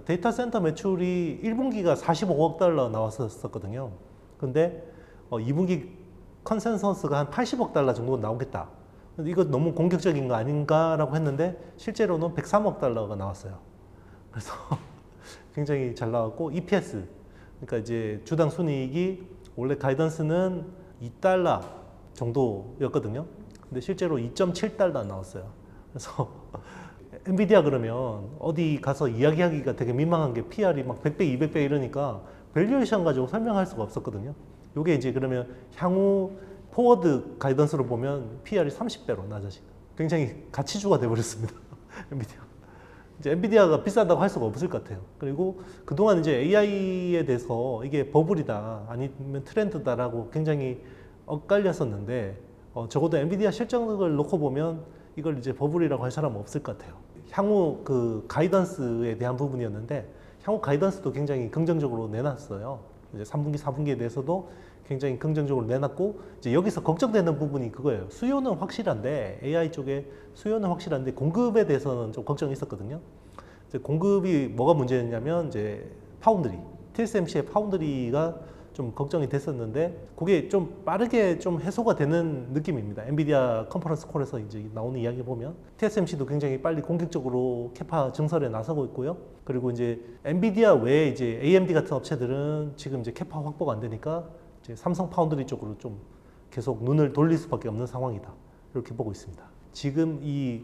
데이터 센터 매출이 1분기가 45억 달러 나왔었거든요. 근데 2분기 컨센서스가 한 80억 달러 정도 나오겠다. 근데 이거 너무 공격적인 거 아닌가라고 했는데 실제로는 103억 달러가 나왔어요. 그래서 굉장히 잘 나왔고 EPS, 그러니까 이제 주당 순이익이 원래 가이던스는 2달러 정도였거든요. 근데 실제로 2.7달러 나왔어요. 그래서 엔비디아 그러면 어디 가서 이야기하기가 되게 민망한 게 PR이 막 100배, 200배 이러니까 밸류에이션 가지고 설명할 수가 없었거든요. 요게 이제 그러면 향후 포워드 가이던스로 보면 PR이 30배로 낮아집니다. 굉장히 가치주가 돼버렸습니다. 엔비디아. 이제 엔비디아가 비싸다고 할 수가 없을 것 같아요. 그리고 그동안 이제 AI에 대해서 이게 버블이다 아니면 트렌드다라고 굉장히 엇갈렸었는데 적어도 엔비디아 실적을 놓고 보면 이걸 이제 버블이라고 할 사람은 없을 것 같아요. 향후 그 가이던스에 대한 부분이었는데 향후 가이던스도 굉장히 긍정적으로 내놨어요. 이제 3분기, 4분기에 대해서도 굉장히 긍정적으로 내놨고 이제 여기서 걱정되는 부분이 그거예요. 수요는 확실한데 AI 쪽에 수요는 확실한데 공급에 대해서는 좀 걱정이 있었거든요. 이제 공급이 뭐가 문제였냐면 이제 파운드리, TSMC의 파운드리가 좀 걱정이 됐었는데 그게 좀 빠르게 좀 해소가 되는 느낌입니다. 엔비디아 컨퍼런스 콜에서 이제 나오는 이야기 보면 TSMC도 굉장히 빨리 공격적으로 캐파 증설에 나서고 있고요. 그리고 이제 엔비디아 외에 이제 AMD 같은 업체들은 지금 이제 캐파 확보가 안 되니까 이제 삼성 파운드리 쪽으로 좀 계속 눈을 돌릴 수밖에 없는 상황이다. 이렇게 보고 있습니다. 지금 이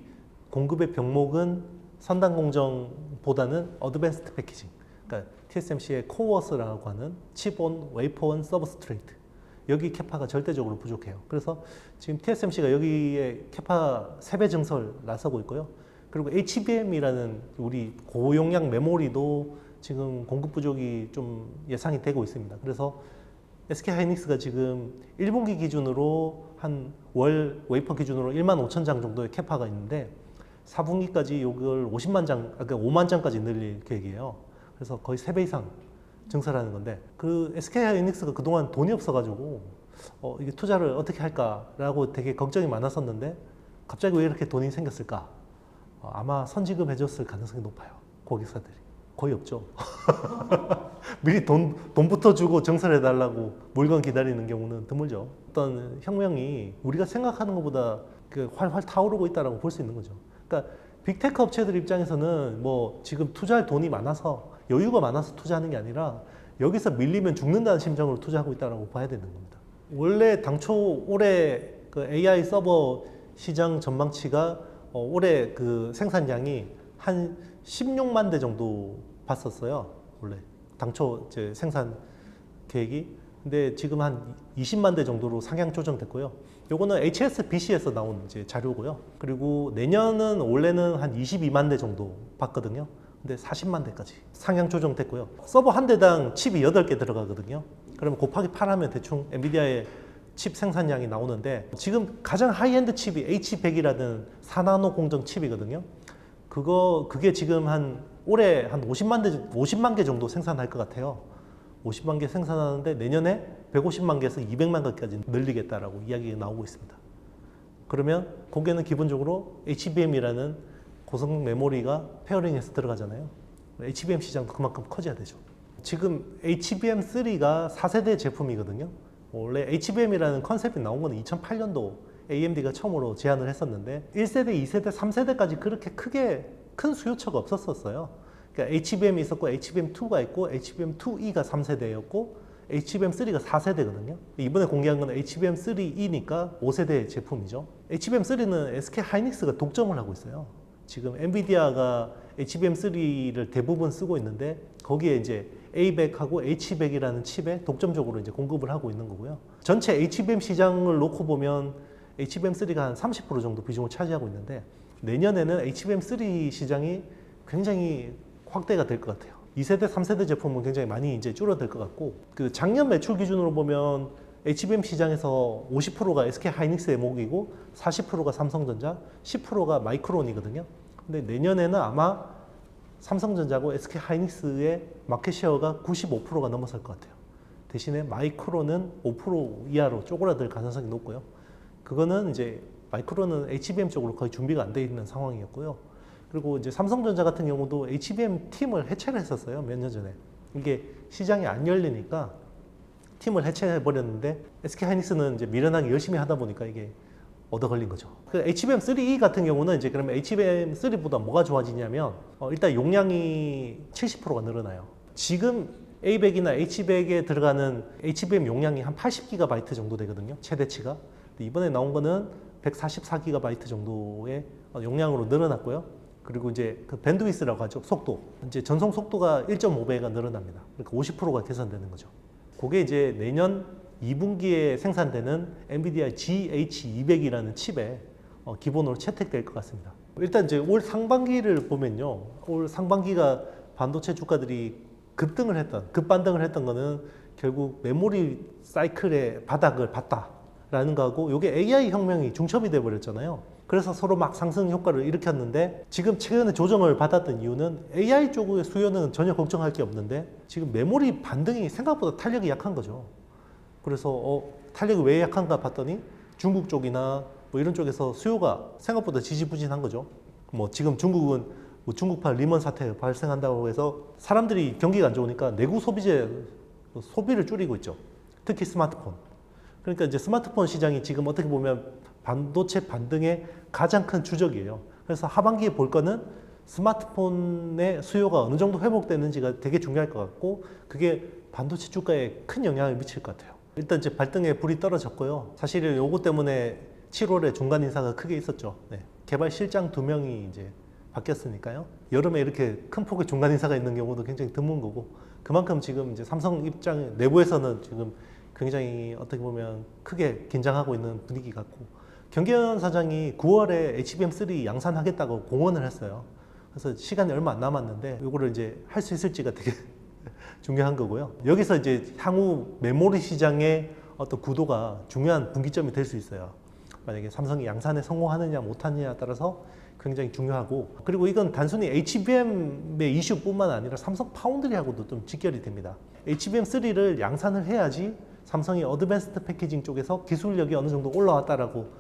공급의 병목은 선단 공정보다는 어드밴스드 패키징. 그러니까 TSMC의 코어스라고 하는 칩온, 웨이퍼온, 서브스트레이트. 여기 캐파가 절대적으로 부족해요. 그래서 지금 TSMC가 여기에 캐파 3배 증설 나서고 있고요. 그리고 HBM이라는 우리 고용량 메모리도 지금 공급 부족이 좀 예상이 되고 있습니다. 그래서 SK하이닉스가 지금 1분기 기준으로 한 월 웨이퍼 기준으로 15,000장 정도의 캐파가 있는데 4분기까지 이걸 50만 장, 그러니까 5만 장까지 늘릴 계획이에요. 그래서 거의 3배 이상 증설하는 건데 그 SK하이닉스가 그동안 돈이 없어가지고 이게 투자를 어떻게 할까라고 되게 걱정이 많았었는데 갑자기 왜 이렇게 돈이 생겼을까? 아마 선지급 해줬을 가능성이 높아요. 고객사들이. 거의 없죠. 미리 돈부터 주고 증설해달라고 물건 기다리는 경우는 드물죠. 어떤 혁명이 우리가 생각하는 것보다 활활 타오르고 있다고 볼 수 있는 거죠. 그러니까 빅테크 업체들 입장에서는 뭐 지금 투자할 돈이 많아서 여유가 많아서 투자하는 게 아니라 여기서 밀리면 죽는다는 심정으로 투자하고 있다고 봐야 되는 겁니다. 원래 당초 올해 그 AI 서버 시장 전망치가 올해 그 생산량이 한 16만 대 정도 봤었어요. 원래 당초 이제 생산 계획이. 근데 지금 한 20만 대 정도로 상향 조정됐고요. 요거는 HSBC에서 나온 이제 자료고요. 그리고 내년은 원래는 한 22만 대 정도 봤거든요. 근데 40만 대까지 상향 조정됐고요. 서버 한 대당 칩이 8개 들어가거든요. 그러면 곱하기 8하면 대충 엔비디아의 칩 생산량이 나오는데 지금 가장 하이엔드 칩이 H100이라는 4나노 공정 칩이거든요. 그게 지금 올해 한 50만 개 정도 생산할 것 같아요. 50만 개 생산하는데 내년에 150만 개에서 200만 개까지 늘리겠다라고 이야기가 나오고 있습니다. 그러면 거기에는 기본적으로 HBM이라는 고성 메모리가 페어링해서 들어가잖아요. HBM 시장도 그만큼 커져야 되죠. 지금 HBM3가 4세대 제품이거든요. 원래 HBM이라는 컨셉이 나온 건 2008년도 AMD가 처음으로 제안을 했었는데 1세대, 2세대, 3세대까지 그렇게 크게 큰 수요처가 없었어요. 그러니까 HBM이 있었고 HBM2가 있고 HBM2E가 3세대였고 HBM3가 4세대거든요. 이번에 공개한 건 HBM3E니까 5세대 제품이죠. HBM3는 SK하이닉스가 독점을 하고 있어요. 지금 엔비디아가 HBM3를 대부분 쓰고 있는데 거기에 이제 A100하고 H100이라는 칩에 독점적으로 이제 공급을 하고 있는 거고요. 전체 HBM 시장을 놓고 보면 HBM3가 한 30% 정도 비중을 차지하고 있는데 내년에는 HBM3 시장이 굉장히 확대가 될 것 같아요. 2세대, 3세대 제품은 굉장히 많이 이제 줄어들 것 같고 그 작년 매출 기준으로 보면 HBM 시장에서 50%가 SK하이닉스의 목이고 40%가 삼성전자, 10%가 마이크론이거든요. 근데 내년에는 아마 삼성전자고 SK하이닉스의 마켓쉐어가 95%가 넘어설 것 같아요. 대신에 마이크론은 5% 이하로 쪼그라들 가능성이 높고요. 그거는 이제 마이크론은 HBM 쪽으로 거의 준비가 안 돼 있는 상황이었고요. 그리고 이제 삼성전자 같은 경우도 HBM 팀을 해체를 했었어요. 몇 년 전에. 이게 시장이 안 열리니까 팀을 해체해 버렸는데 SK하이닉스는 이제 미련하게 열심히 하다 보니까 이게 얻어 걸린 거죠. 그 HBM3E 같은 경우는 이제 그러면 HBM3보다 뭐가 좋아지냐면 일단 용량이 70%가 늘어나요. 지금 A100이나 H100에 들어가는 HBM 용량이 한 80GB 정도 되거든요. 최대치가. 이번에 나온 거는 144GB 정도의 용량으로 늘어났고요. 그리고 이제 그 밴드위스라고 하죠. 속도. 이제 전송 속도가 1.5배가 늘어납니다. 그러니까 50%가 개선되는 거죠. 그게 이제 내년 2분기에 생산되는 NVIDIA GH200이라는 칩에 기본으로 채택될 것 같습니다. 일단 이제 올 상반기를 보면요. 올 상반기가 반도체 주가들이 급반등을 했던 거는 결국 메모리 사이클의 바닥을 봤다라는 거하고 이게 AI 혁명이 중첩이 돼 버렸잖아요. 그래서 서로 막 상승 효과를 일으켰는데 지금 최근에 조정을 받았던 이유는 AI 쪽의 수요는 전혀 걱정할 게 없는데 지금 메모리 반등이 생각보다 탄력이 약한 거죠. 그래서 탄력이 왜 약한가 봤더니 중국 쪽이나 뭐 이런 쪽에서 수요가 생각보다 지지부진한 거죠. 뭐 지금 중국은 뭐 중국판 리먼 사태 발생한다고 해서 사람들이 경기가 안 좋으니까 내구 소비재 소비를 줄이고 있죠. 특히 스마트폰. 그러니까 이제 스마트폰 시장이 지금 어떻게 보면 반도체 반등의 가장 큰 주적이에요. 그래서 하반기에 볼 거는 스마트폰의 수요가 어느 정도 회복되는지가 되게 중요할 것 같고 그게 반도체 주가에 큰 영향을 미칠 것 같아요. 일단 이제 발등에 불이 떨어졌고요. 사실은 요거 때문에 7월에 중간 인사가 크게 있었죠. 네. 개발 실장 2명이 이제 바뀌었으니까요. 여름에 이렇게 큰 폭의 중간 인사가 있는 경우도 굉장히 드문 거고 그만큼 지금 이제 삼성 입장 내부에서는 지금 굉장히 어떻게 보면 크게 긴장하고 있는 분위기 같고 경계현 사장이 9월에 HBM3 양산하겠다고 공언을 했어요. 그래서 시간이 얼마 안 남았는데 이거를 이제 할 수 있을지가 되게 중요한 거고요. 여기서 이제 향후 메모리 시장의 어떤 구도가 중요한 분기점이 될 수 있어요. 만약에 삼성이 양산에 성공하느냐 못하느냐에 따라서 굉장히 중요하고 그리고 이건 단순히 HBM의 이슈뿐만 아니라 삼성 파운드리하고도 좀 직결이 됩니다. HBM3를 양산을 해야지 삼성이 어드밴스드 패키징 쪽에서 기술력이 어느 정도 올라왔다라고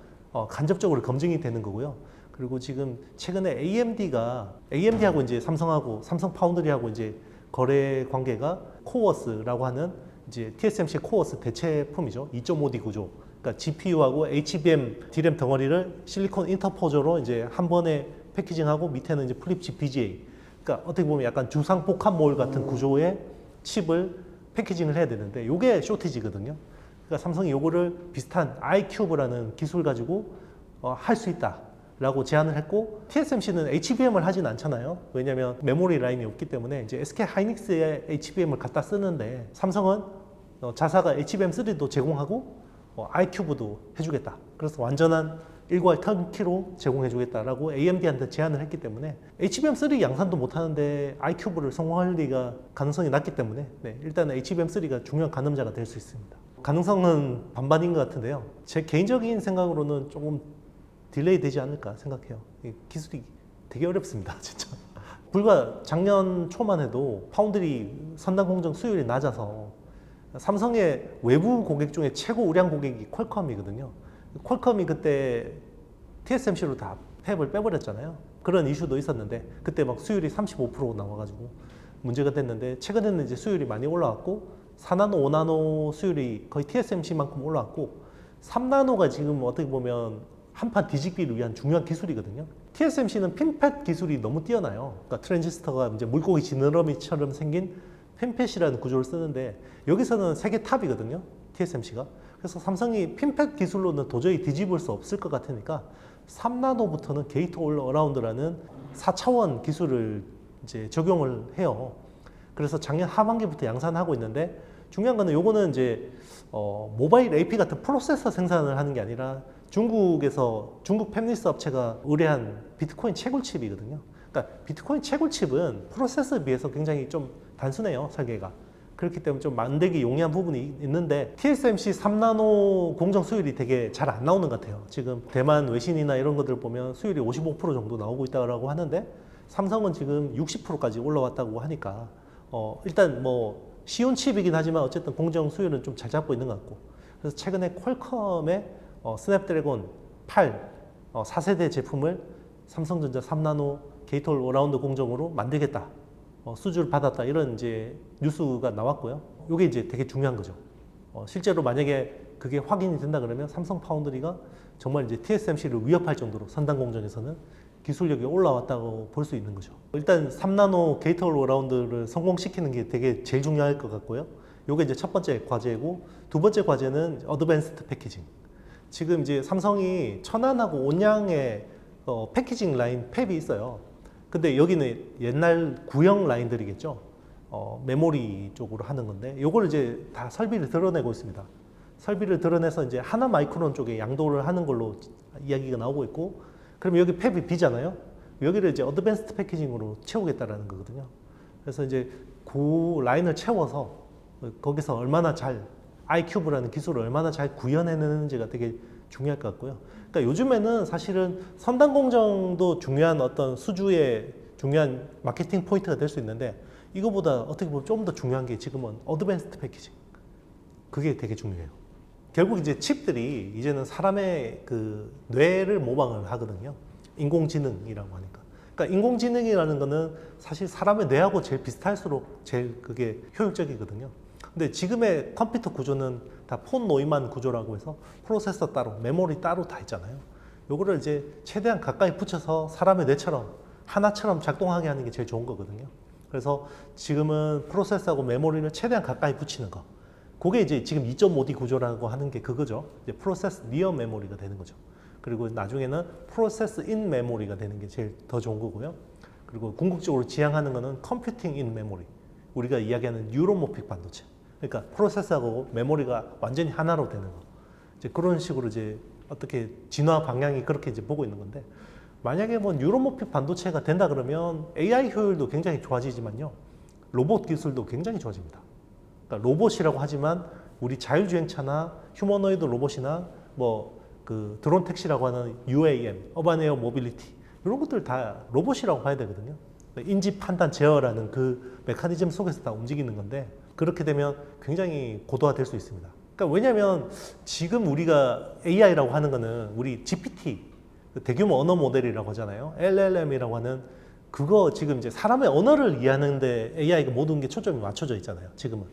간접적으로 검증이 되는 거고요. 그리고 지금 최근에 AMD하고 이제 삼성하고 삼성 파운드리하고 이제 거래 관계가 코어스라고 하는 이제 TSMC 코어스 대체품이죠. 2.5D 구조. 그러니까 GPU하고 HBM DRAM 덩어리를 실리콘 인터포저로 이제 한 번에 패키징하고 밑에는 이제 플립칩 BGA. 그러니까 어떻게 보면 약간 주상 복합몰 같은 구조의 칩을 패키징을 해야 되는데 이게 쇼티지거든요. 그러니까 삼성이 요거를 비슷한 iCube라는 기술 가지고 할 수 있다라고 제안을 했고 TSMC는 HBM을 하진 않잖아요. 왜냐하면 메모리 라인이 없기 때문에 이제 SK 하이닉스의 HBM을 갖다 쓰는데 삼성은 자사가 HBM3도 제공하고 iCube도 해주겠다. 그래서 완전한 일괄 턴키로 제공해주겠다라고 AMD한테 제안을 했기 때문에 HBM3 양산도 못하는데 iCube를 성공할 리가 가능성이 낮기 때문에 일단은 HBM3가 중요한 가늠자가 될 수 있습니다. 가능성은 반반인 것 같은데요. 제 개인적인 생각으로는 조금 딜레이 되지 않을까 생각해요. 기술이 되게 어렵습니다, 진짜. 불과 작년 초만 해도 파운드리 선단 공정 수율이 낮아서 삼성의 외부 고객 중에 최고 우량 고객이 퀄컴이거든요. 퀄컴이 그때 TSMC로 다 팹을 빼버렸잖아요. 그런 이슈도 있었는데 그때 막 수율이 35% 나와가지고 문제가 됐는데 최근에는 이제 수율이 많이 올라왔고 4나노, 5나노 수율이 거의 TSMC만큼 올라왔고 3나노가 지금 어떻게 보면 한판 뒤집기를 위한 중요한 기술이거든요. TSMC는 핀팻 기술이 너무 뛰어나요. 그러니까 트랜지스터가 이제 물고기 지느러미처럼 생긴 핀팻이라는 구조를 쓰는데 여기서는 세계 탑이거든요. TSMC가. 그래서 삼성이 핀팻 기술로는 도저히 뒤집을 수 없을 것 같으니까 3나노부터는 게이트 올 어라운드라는 4차원 기술을 이제 적용을 해요. 그래서 작년 하반기부터 양산하고 있는데 중요한 거는 요거는 이제 모바일 AP 같은 프로세서 생산을 하는 게 아니라 중국 팹리스 업체가 의뢰한 비트코인 채굴칩이거든요. 그러니까 비트코인 채굴칩은 프로세서에 비해서 굉장히 좀 단순해요, 설계가. 그렇기 때문에 좀 만들기 용이한 부분이 있는데 TSMC 3나노 공정 수율이 되게 잘 안 나오는 것 같아요. 지금 대만 외신이나 이런 것들 보면 수율이 55% 정도 나오고 있다고 하는데 삼성은 지금 60%까지 올라왔다고 하니까 일단 뭐 시온 칩이긴 하지만 어쨌든 공정 수율은 좀 잘 잡고 있는 것 같고 그래서 최근에 퀄컴의 스냅드래곤 8 4세대 제품을 삼성전자 3나노 게이트 올라운드 공정으로 만들겠다. 수주를 받았다. 이런 이제 뉴스가 나왔고요. 이게 이제 되게 중요한 거죠. 실제로 만약에 그게 확인이 된다 그러면 삼성 파운드리가 정말 이제 TSMC를 위협할 정도로 선단 공정에서는 기술력이 올라왔다고 볼 수 있는 거죠. 일단 3나노 게이트 올라운드를 성공시키는 게 되게 제일 중요할 것 같고요. 이게 이제 첫 번째 과제고, 두 번째 과제는 어드밴스드 패키징. 지금 이제 삼성이 천안하고 온양에 패키징 라인 팹이 있어요. 근데 여기는 옛날 구형 라인들이겠죠. 메모리 쪽으로 하는 건데, 요걸 이제 다 설비를 드러내고 있습니다. 설비를 드러내서 이제 하나 마이크론 쪽에 양도를 하는 걸로 이야기가 나오고 있고, 그러면 여기 팹이 비잖아요. 여기를 이제 어드밴스드 패키징으로 채우겠다라는 거거든요. 그래서 이제 그 라인을 채워서 거기서 얼마나 잘 iCube라는 기술을 얼마나 잘 구현해내는지가 되게 중요할 것 같고요. 그러니까 요즘에는 사실은 선단 공정도 중요한 어떤 수주의 중요한 마케팅 포인트가 될 수 있는데, 이거보다 어떻게 보면 좀 더 중요한 게 지금은 어드밴스드 패키징. 그게 되게 중요해요. 결국 이제 칩들이 이제는 사람의 그 뇌를 모방을 하거든요. 인공지능이라고 하니까. 그러니까 인공지능이라는 거는 사실 사람의 뇌하고 제일 비슷할수록 제일 그게 효율적이거든요. 근데 지금의 컴퓨터 구조는 다 폰 노이만 구조라고 해서 프로세서 따로, 메모리 따로 다 있잖아요. 요거를 이제 최대한 가까이 붙여서 사람의 뇌처럼 하나처럼 작동하게 하는 게 제일 좋은 거거든요. 그래서 지금은 프로세서하고 메모리를 최대한 가까이 붙이는 거. 그게 이제 지금 2.5D 구조라고 하는 게 그거죠. 이제 프로세스 니어 메모리가 되는 거죠. 그리고 나중에는 프로세스 인 메모리가 되는 게 제일 더 좋은 거고요. 그리고 궁극적으로 지향하는 거는 컴퓨팅 인 메모리. 우리가 이야기하는 뉴로모픽 반도체. 그러니까 프로세서하고 메모리가 완전히 하나로 되는 거. 이제 그런 식으로 이제 어떻게 진화 방향이 그렇게 이제 보고 있는 건데, 만약에 뭐 뉴로모픽 반도체가 된다 그러면 AI 효율도 굉장히 좋아지지만요. 로봇 기술도 굉장히 좋아집니다. 그러니까 로봇이라고 하지만 우리 자율주행차나 휴머노이드 로봇이나 뭐 그 드론 택시라고 하는 UAM, 어반 에어 모빌리티 이런 것들 다 로봇이라고 봐야 되거든요. 인지 판단 제어라는 그 메커니즘 속에서 다 움직이는 건데, 그렇게 되면 굉장히 고도화될 수 있습니다. 그러니까 왜냐하면 지금 우리가 AI라고 하는 거는 우리 GPT, 대규모 언어 모델이라고 하잖아요. LLM이라고 하는 그거 지금 이제 사람의 언어를 이해하는데 AI가 모든 게 초점이 맞춰져 있잖아요. 지금은.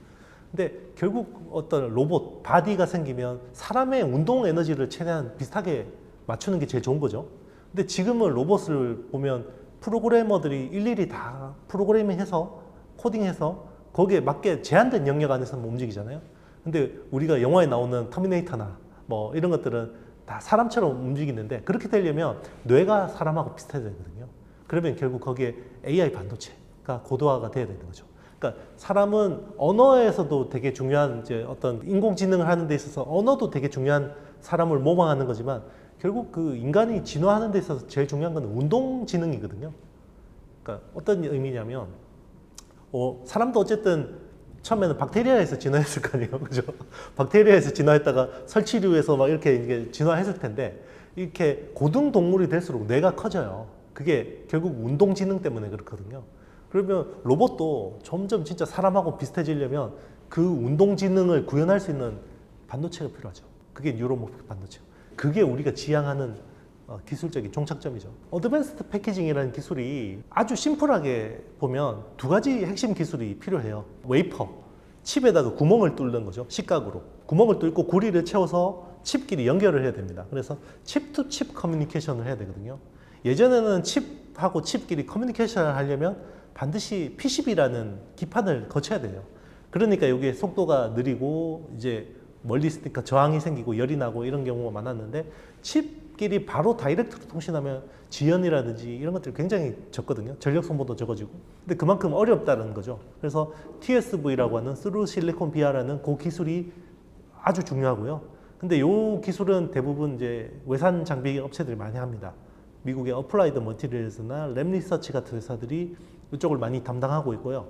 근데 결국 어떤 로봇, 바디가 생기면 사람의 운동 에너지를 최대한 비슷하게 맞추는 게 제일 좋은 거죠. 근데 지금은 로봇을 보면 프로그래머들이 일일이 다 프로그래밍해서 코딩해서 거기에 맞게 제한된 영역 안에서 움직이잖아요. 근데 우리가 영화에 나오는 터미네이터나 뭐 이런 것들은 다 사람처럼 움직이는데, 그렇게 되려면 뇌가 사람하고 비슷해야 되거든요. 그러면 결국 거기에 AI 반도체가 고도화가 돼야 되는 거죠. 그러니까 사람은 언어에서도 되게 중요한 이제 어떤 인공지능을 하는 데 있어서 언어도 되게 중요한 사람을 모방하는 거지만, 결국 그 인간이 진화하는 데 있어서 제일 중요한 건 운동지능이거든요. 그러니까 어떤 의미냐면, 사람도 어쨌든 처음에는 박테리아에서 진화했을 거 아니에요. 그죠? 박테리아에서 진화했다가 설치류에서 막 이렇게 이게 진화했을 텐데, 이렇게 고등 동물이 될수록 뇌가 커져요. 그게 결국 운동지능 때문에 그렇거든요. 그러면 로봇도 점점 진짜 사람하고 비슷해지려면 그 운동지능을 구현할 수 있는 반도체가 필요하죠. 그게 뉴로모픽 반도체. 그게 우리가 지향하는 기술적인 종착점이죠. 어드밴스드 패키징이라는 기술이 아주 심플하게 보면 두 가지 핵심 기술이 필요해요. 웨이퍼, 칩에다가 구멍을 뚫는 거죠. 식각으로. 구멍을 뚫고 구리를 채워서 칩끼리 연결을 해야 됩니다. 그래서 칩 투 칩 커뮤니케이션을 해야 되거든요. 예전에는 칩하고 칩끼리 커뮤니케이션을 하려면 반드시 PCB라는 기판을 거쳐야 돼요. 그러니까 여기에 속도가 느리고 이제 멀리 있으니까 저항이 생기고 열이 나고 이런 경우가 많았는데, 칩끼리 바로 다이렉트로 통신하면 지연이라든지 이런 것들이 굉장히 적거든요. 전력 소모도 적어지고. 근데 그만큼 어렵다는 거죠. 그래서 TSV라고 하는 Through Silicon via라는 그 기술이 아주 중요하고요. 근데 이 기술은 대부분 이제 외산 장비 업체들이 많이 합니다. 미국의 어플라이드 머티리얼즈나 램리서치 같은 회사들이 이쪽을 많이 담당하고 있고요.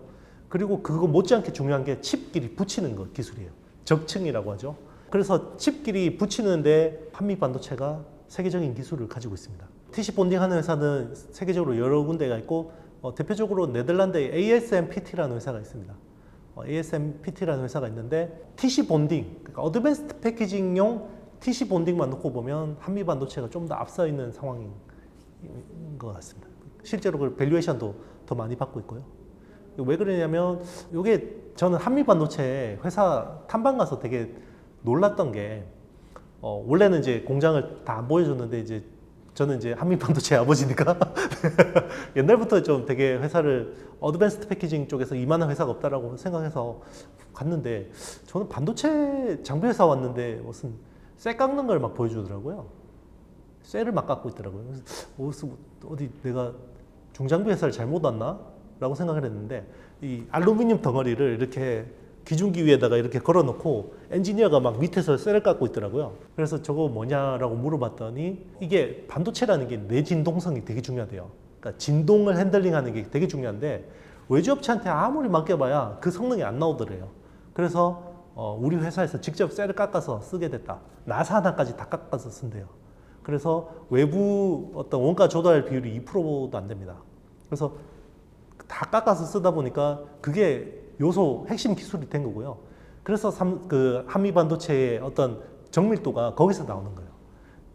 그리고 그거 못지않게 중요한 게 칩끼리 붙이는 것 기술이에요. 적층이라고 하죠. 그래서 칩끼리 붙이는데 한미 반도체가 세계적인 기술을 가지고 있습니다. TC 본딩 하는 회사는 세계적으로 여러 군데가 있고, 대표적으로 네덜란드의 ASMPT라는 회사가 있습니다. ASMPT라는 회사가 있는데, TC 본딩, 그러니까 어드밴스드 패키징용 TC 본딩만 놓고 보면 한미 반도체가 좀 더 앞서 있는 상황인 것 같습니다. 실제로 그 밸류에이션도 더 많이 받고 있고요. 왜 그러냐면 이게 저는 한미반도체 회사 탐방 가서 되게 놀랐던 게 원래는 이제 공장을 다 안 보여줬는데 이제 저는 이제 한미반도체 아버지니까 옛날부터 좀 되게 회사를 어드밴스드 패키징 쪽에서 이만한 회사가 없다라고 생각해서 갔는데 저는 반도체 장비 회사 왔는데 무슨 쇠 깎는 걸 막 보여주더라고요. 쇠를 막 깎고 있더라고요. 그래서 어디 내가 중장비 회사를 잘못 왔나? 라고 생각을 했는데 이 알루미늄 덩어리를 이렇게 기중기 위에다가 이렇게 걸어놓고 엔지니어가 막 밑에서 쇠를 깎고 있더라고요. 그래서 저거 뭐냐라고 물어봤더니 이게 반도체라는 게 내진동성이 되게 중요하대요. 그러니까 진동을 핸들링하는 게 되게 중요한데 외주업체한테 아무리 맡겨봐야 그 성능이 안 나오더래요. 그래서 우리 회사에서 직접 쇠를 깎아서 쓰게 됐다. 나사 하나까지 다 깎아서 쓴대요. 그래서 외부 어떤 원가 조달 비율이 2%도 안 됩니다. 그래서 다 깎아서 쓰다 보니까 그게 요소 핵심 기술이 된 거고요. 그래서 그 한미 반도체의 어떤 정밀도가 거기서 나오는 거예요.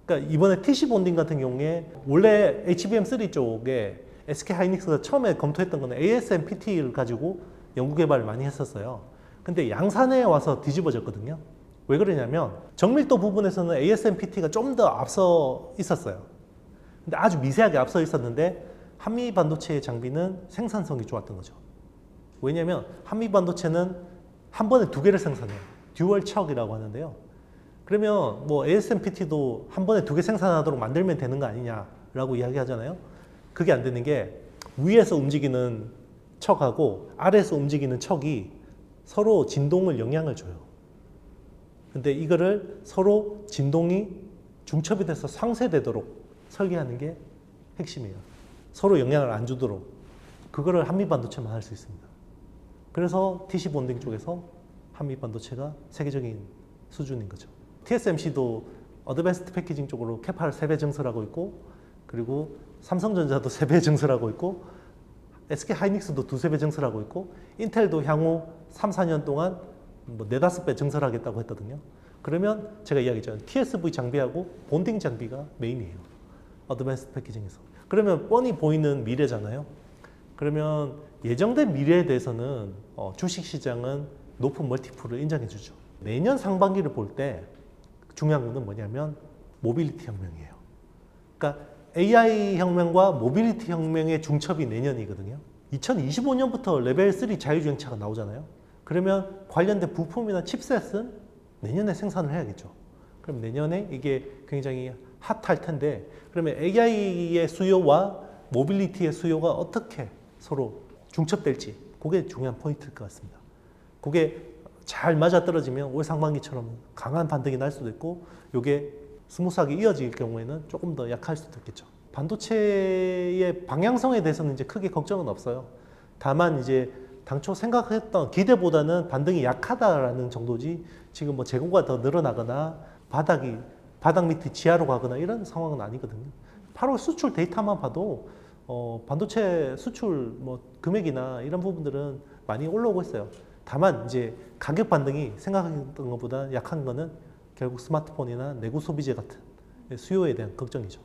그러니까 이번에 TC 본딩 같은 경우에 원래 HBM3 쪽에 SK 하이닉스가 처음에 검토했던 거는 ASMPT를 가지고 연구 개발을 많이 했었어요. 근데 양산에 와서 뒤집어졌거든요. 왜 그러냐면 정밀도 부분에서는 ASMPT가 좀 더 앞서 있었어요. 근데 아주 미세하게 앞서 있었는데 한미 반도체의 장비는 생산성이 좋았던 거죠. 왜냐면 한미 반도체는 한 번에 두 개를 생산해요. 듀얼 척이라고 하는데요. 그러면 뭐 ASMPT도 한 번에 두 개 생산하도록 만들면 되는 거 아니냐라고 이야기하잖아요. 그게 안 되는 게 위에서 움직이는 척하고 아래에서 움직이는 척이 서로 진동을 영향을 줘요. 근데 이거를 서로 진동이 중첩이 돼서 상쇄되도록 설계하는 게 핵심이에요. 서로 영향을 안 주도록. 그거를 한미 반도체만 할 수 있습니다. 그래서 TC 본딩 쪽에서 한미 반도체가 세계적인 수준인 거죠. TSMC도 어드밴스드 패키징 쪽으로 캐파를 3배 증설하고 있고, 그리고 삼성전자도 3배 증설하고 있고, SK 하이닉스도 2~3배 증설하고 있고, 인텔도 향후 3~4년 동안 뭐 4~5배 증설하겠다고 했거든요. 그러면 제가 이야기했잖아요. TSV 장비하고 본딩 장비가 메인이에요. 어드밴스드 패키징에서. 그러면 뻔히 보이는 미래잖아요. 그러면 예정된 미래에 대해서는 주식시장은 높은 멀티플을 인정해 주죠. 내년 상반기를 볼 때 중요한 거는 뭐냐면 모빌리티 혁명이에요. 그러니까 AI 혁명과 모빌리티 혁명의 중첩이 내년이거든요. 2025년부터 레벨 3 자율주행차가 나오잖아요. 그러면 관련된 부품이나 칩셋은 내년에 생산을 해야겠죠. 그럼 내년에 이게 굉장히 핫할 텐데, 그러면 AI의 수요와 모빌리티의 수요가 어떻게 서로 중첩될지, 그게 중요한 포인트일 것 같습니다. 그게 잘 맞아떨어지면 올 상반기처럼 강한 반등이 날 수도 있고, 이게 스무스하게 이어질 경우에는 조금 더 약할 수도 있겠죠. 반도체의 방향성에 대해서는 이제 크게 걱정은 없어요. 다만 이제 당초 생각했던 기대보다는 반등이 약하다라는 정도지, 지금 뭐 재고가 더 늘어나거나 바닥 밑이 지하로 가거나 이런 상황은 아니거든요. 8월 수출 데이터만 봐도 반도체 수출 뭐 금액이나 이런 부분들은 많이 올라오고 있어요. 다만 이제 가격 반등이 생각했던 것보다 약한 거는 결국 스마트폰이나 내구 소비재 같은 수요에 대한 걱정이죠.